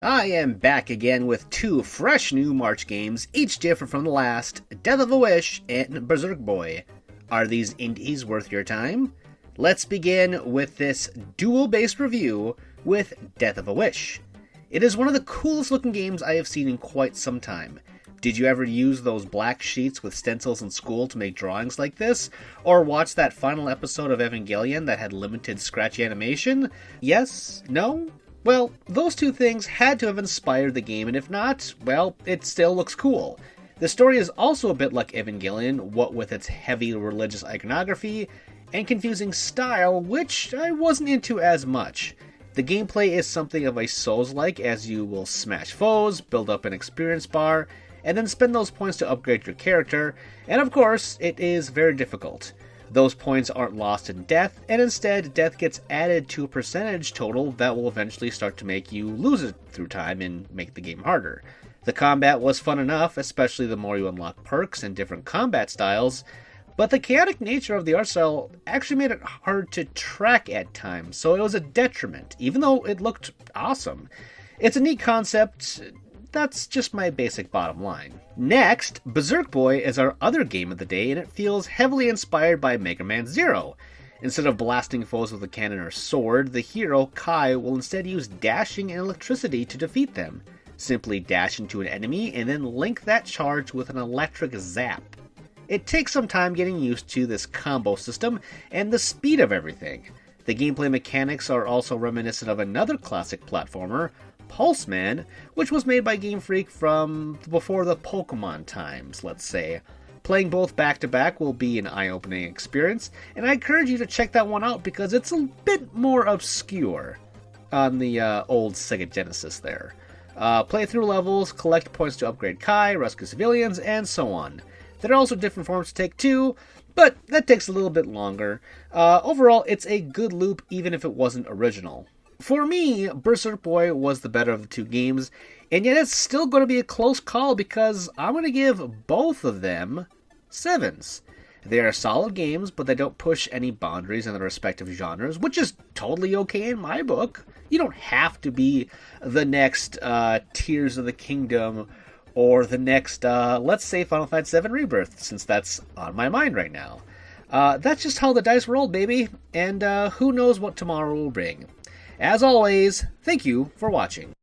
I am back again with two fresh new March games, each different from the last, Death of a Wish and Berserk Boy. Are these indies worth your time? Let's begin with this duel-based review with Death of a Wish. It is one of the coolest looking games I have seen in quite some time. Did you ever use those black sheets with stencils in school to make drawings like this? Or watch that final episode of Evangelion that had limited scratchy animation? Yes? No? Well, those two things had to have inspired the game, and if not, well, it still looks cool. The story is also a bit like Evangelion, what with its heavy religious iconography and confusing style, which I wasn't into as much. The gameplay is something of a Souls-like, as you will smash foes, build up an experience bar, and then spend those points to upgrade your character, and of course, it is very difficult. Those points aren't lost in death, and instead, death gets added to a percentage total that will eventually start to make you lose it through time and make the game harder. The combat was fun enough, especially the more you unlock perks and different combat styles, but the chaotic nature of the art style actually made it hard to track at times, so it was a detriment, even though it looked awesome. It's a neat concept. That's just my basic bottom line. Next, Berserk Boy is our other game of the day, and it feels heavily inspired by Mega Man Zero. Instead of blasting foes with a cannon or sword, the hero, Kai, will instead use dashing and electricity to defeat them. Simply dash into an enemy and then link that charge with an electric zap. It takes some time getting used to this combo system and the speed of everything. The gameplay mechanics are also reminiscent of another classic platformer, Pulseman, which was made by Game Freak from before the Pokemon times, let's say. Playing both back-to-back will be an eye-opening experience, and I encourage you to check that one out because it's a bit more obscure on the old Sega Genesis there. Play through levels, collect points to upgrade Kai, rescue civilians, and so on. There are also different forms to take too, but that takes a little bit longer. Overall, it's a good loop even if it wasn't original. For me, Berserk Boy was the better of the two games, and yet it's still going to be a close call because I'm going to give both of them 7s. They are solid games, but they don't push any boundaries in their respective genres, which is totally okay in my book. You don't have to be the next Tears of the Kingdom or the next, let's say, Final Fantasy VII Rebirth, since that's on my mind right now. That's just how the dice roll, baby, and who knows what tomorrow will bring. As always, thank you for watching.